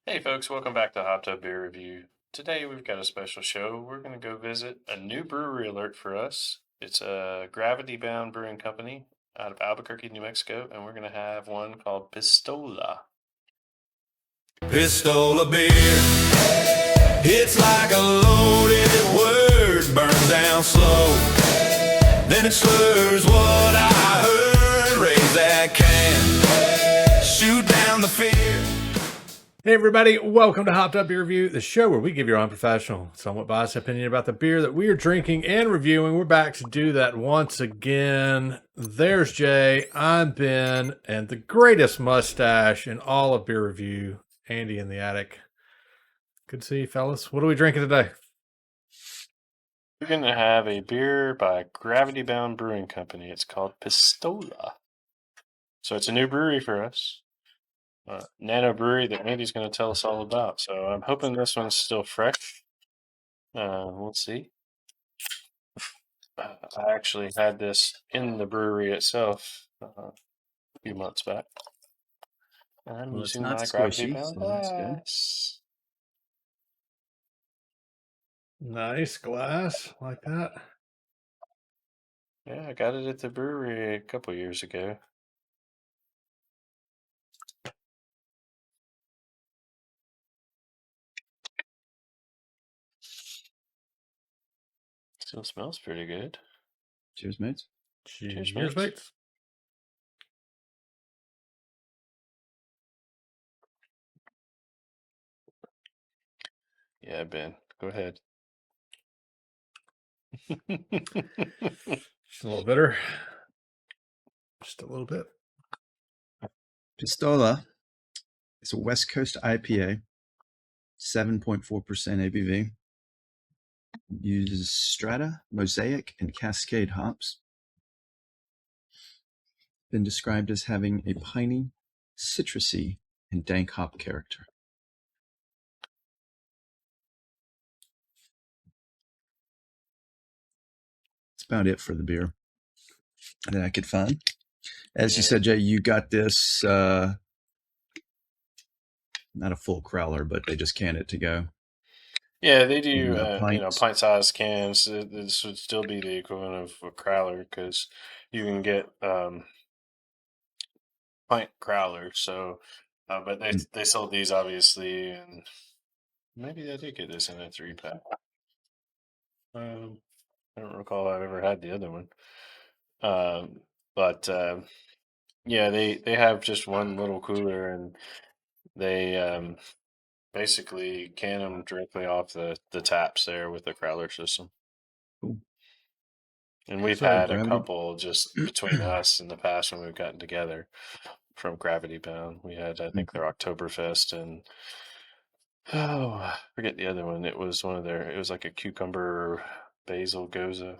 Hey folks, welcome back to Hot Tub Beer Review. Today we've got a special show. We're going to go visit a new brewery alert for us. It's a Gravity Bound Brewing Company out of Albuquerque, New Mexico, and we're going to have one called Pistola. Pistola beer, it's like a loaded word, burns down slow, then it slurs what I heard, raise that can, shoot down the fear. Hey everybody, welcome to Hopped Up Beer Review, the show where we give your unprofessional, somewhat biased opinion about the beer that we are drinking and reviewing. We're back to do that once again. There's Jay, I'm Ben, and the greatest mustache in all of beer review, Andy in the attic. Good to see you, fellas. What are we drinking today? We're going to have a beer by Gravity Bound Brewing Company. It's called Pistola. So it's a new brewery for us. Nano brewery that Andy's going to tell us all about. So I'm hoping this one's still fresh. We'll see. I actually had this in the brewery itself a few months back. I'm Well, it's using not my Gravity squishy, Bound so that's good. glass. Nice glass, like that. Yeah, I got it at the brewery a couple years ago. Still smells pretty good. Cheers, mates. Cheers, Cheers, mates. mates. Yeah, Ben, go ahead. Just a little bitter. Just a little bit. Pistola is a West Coast IPA, 7.4% ABV. Uses Strata, Mosaic, and Cascade hops. Been described as having a piney, citrusy, and dank hop character. That's about it for the beer that I could find. As you said, Jay, you got this, not a full crowler, but they just can it to go. Yeah, they do, pints. pint-sized cans. This would still be the equivalent of a crowler because you can get pint crowlers. So, but they sold these obviously, and maybe I did get this in a 3-pack. I don't recall I've ever had the other one. But yeah, they have just one little cooler, and they basically can them directly off the taps there with the crowler system. Cool. And we've So, had a Gravity- couple just between us in the past when we've gotten together from Gravity Bound. We had, I think, their Oktoberfest, and I forget the other one. It was one of their. It was like a cucumber basil goza.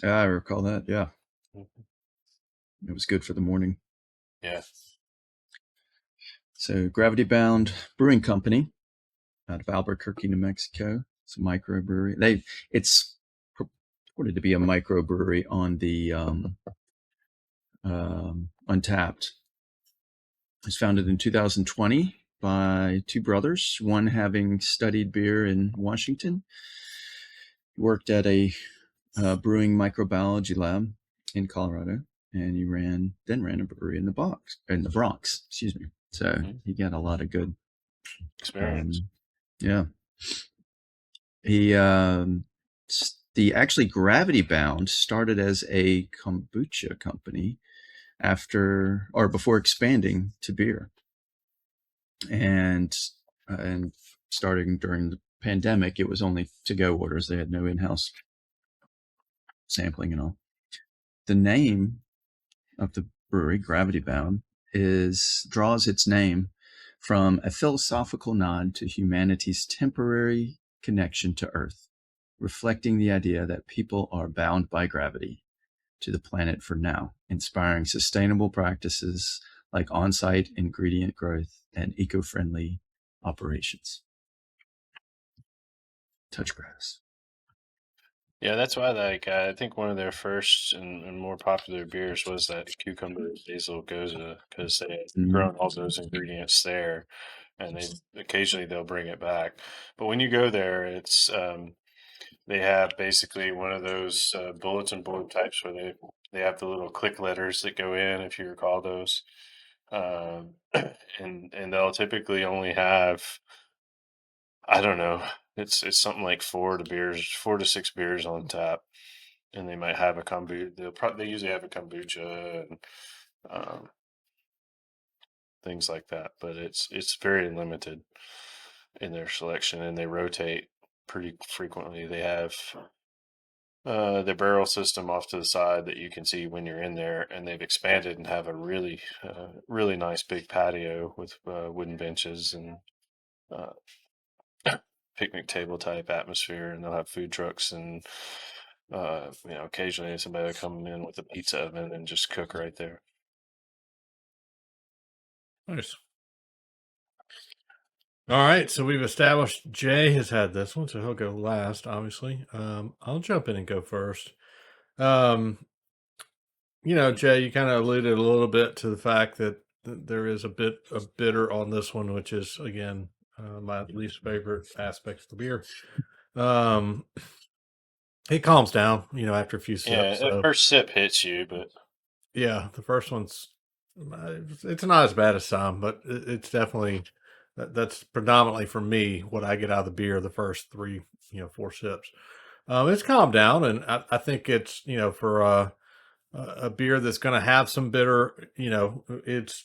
I recall that, yeah. Mhm. It was good for the morning. Yeah. So Gravity Bound Brewing Company out of Albuquerque, New Mexico. It's a microbrewery. It's purported to be a microbrewery on the Untapped. It was founded in 2020 by two brothers, one having studied beer in Washington, worked at a brewing microbiology lab in Colorado, and he then ran a brewery in the Bronx. Excuse me. So he got a lot of good Experience. Yeah. He actually Gravity Bound started as a kombucha company before expanding to beer, and starting during the pandemic, it was only to-go orders. They had no in-house sampling and all. The name of the brewery, Gravity Bound, draws its name from a philosophical nod to humanity's temporary connection to Earth, reflecting the idea that people are bound by gravity to the planet for now, inspiring sustainable practices like on-site ingredient growth and eco-friendly operations. Touch grass. Yeah, that's why. I think one of their first and more popular beers was that cucumber basil goza because they had grown all those ingredients there, and occasionally they'll bring it back. But when you go there, it's they have basically one of those bulletin board types where they have the little click letters that go in, if you recall those. And they'll typically only have, I don't know, it's something like 4 to 6 beers on tap, and they might have a kombucha. They usually have a kombucha and things like that, but it's very limited in their selection, and they rotate pretty frequently. They have the barrel system off to the side that you can see when you're in there, and they've expanded and have a really nice big patio with wooden benches and uh, picnic table type atmosphere, and they'll have food trucks, and occasionally somebody will come in with a pizza oven and just cook right there. Nice. All right, so we've established Jay has had this one, so he'll go last, obviously. I'll jump in and go first. Jay, you kind of alluded a little bit to the fact that there is a bit of bitter on this one, which is, again, my least favorite aspect of the beer. It calms down, after a few sips. Yeah, So. the first sip hits you, but Yeah, the first one's it's not as bad as some, but it's definitely that's predominantly for me what I get out of the beer the first 3, 4 sips. It's calmed down, and I think it's for a beer that's going to have some bitter, it's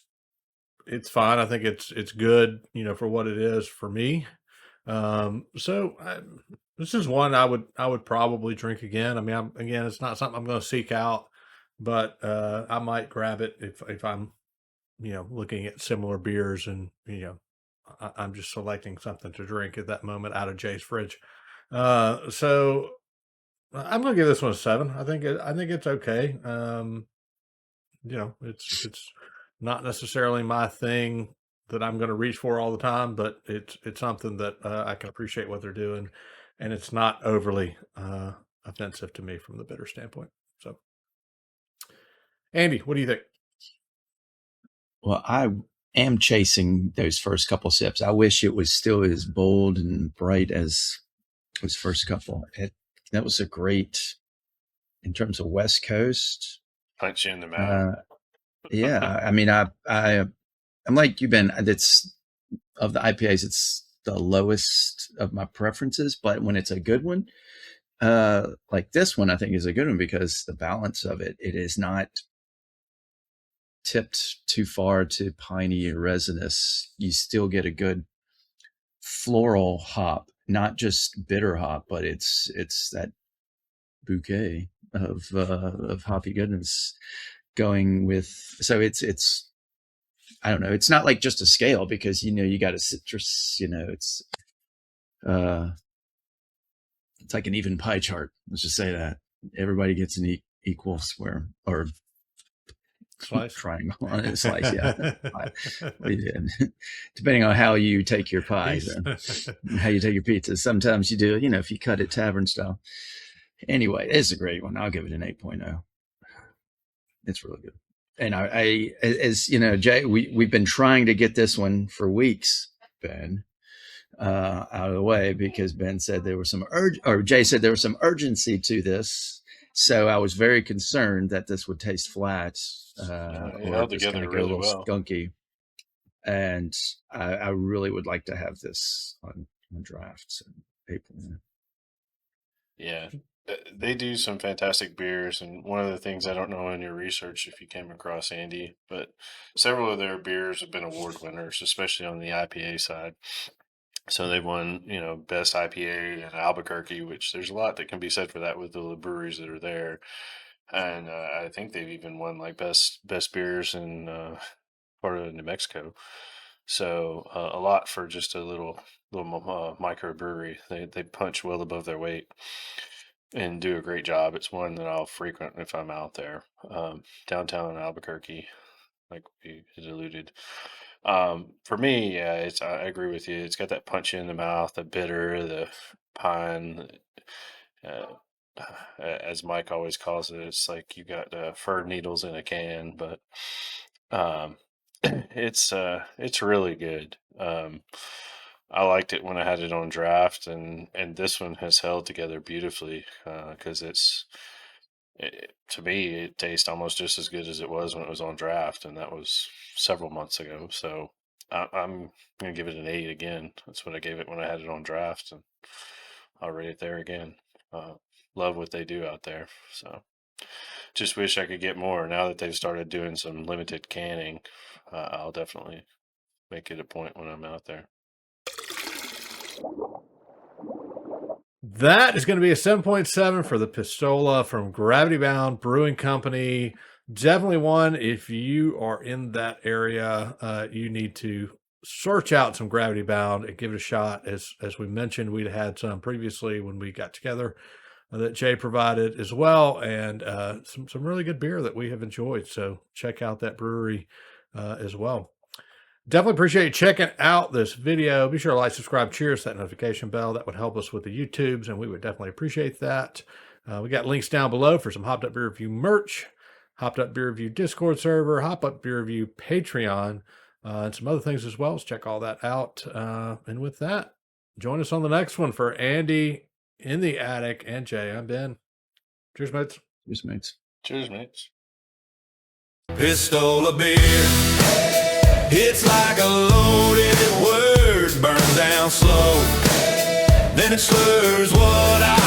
fine. I think it's good, for what it is for me. This is one I would probably drink again. I mean, it's not something I'm going to seek out, but I might grab it if I'm looking at similar beers, and I'm just selecting something to drink at that moment out of Jay's fridge. So I'm going to give this one a 7. I think it's okay. It's not necessarily my thing that I'm going to reach for all the time, but it's something that I can appreciate what they're doing, and it's not overly offensive to me from the bitter standpoint. So, Andy, what do you think? Well, I am chasing those first couple sips. I wish it was still as bold and bright as those first couple. That was a great, in terms of West Coast. punch you in the mouth. Yeah, I mean, I'm like you, Ben. It's of the IPAs, it's the lowest of my preferences. But when it's a good one, like this one, I think is a good one because the balance of it is not tipped too far to piney or resinous. You still get a good floral hop, not just bitter hop, but it's that bouquet of hoppy goodness going with. So it's I don't know. It's not like just a scale because you got a citrus. It's like an even pie chart. Let's just say that everybody gets an equal square or Slice. triangle on a slice. Yeah. Depending on how you take your pies and how you take your pizzas. Sometimes you do, if you cut it tavern style. Anyway, it's a great one. I'll give it an 8.0. It's really good. And I as Jay, we've been trying to get this one for weeks, Ben, out of the way because Ben said there was some Jay said there was some urgency to this. So I was very concerned that this would taste flat It or held just kind together of go really a little well. skunky. And I really would like to have this on drafts in April. Yeah, they do some fantastic beers, and one of the things I don't know in your research if you came across, Andy, but several of their beers have been award winners, especially on the IPA side. So they've won, best IPA in Albuquerque, which there's a lot that can be said for that with the breweries that are there. And I think they've even won like best beers in part of New Mexico. So a lot for just a little micro brewery. They punch well above their weight and do a great job. It's one that I'll frequent if I'm out there. Downtown Albuquerque, like we had alluded. For me, yeah, I agree with you. It's got that punch in the mouth, the bitter, the pine. Uh, as Mike always calls it, it's like you got fir needles in a can. But It's really good. I liked it when I had it on draft, and this one has held together beautifully because to me it tastes almost just as good as it was when it was on draft, and that was several months ago. So I'm gonna give it an 8 again. That's what I gave it when I had it on draft, and I'll rate it there again. Love what they do out there. So just wish I could get more. Now that they've started doing some limited canning, I'll definitely make it a point when I'm out there. That is going to be a 7.7 for the Pistola from Gravity Bound Brewing Company. Definitely one, if you are in that area, you need to search out some Gravity Bound and give it a shot. As we mentioned, we'd had some previously when we got together that Jay provided as well, and some really good beer that we have enjoyed. So check out that brewery as well. Definitely appreciate you checking out this video. Be sure to like, subscribe, cheers, that notification bell. That would help us with the YouTubes, and we would definitely appreciate that. We got links down below for some Hopped Up Beer Review merch, Hopped Up Beer Review Discord server, Hopped Up Beer Review Patreon, and some other things as well. So check all that out. And with that, join us on the next one. For Andy in the attic and Jay, I'm Ben. Cheers, mates. Cheers, mates. Cheers, mates. Pistola beer. It's like a loaded word, burns down slow. Then it slurs what I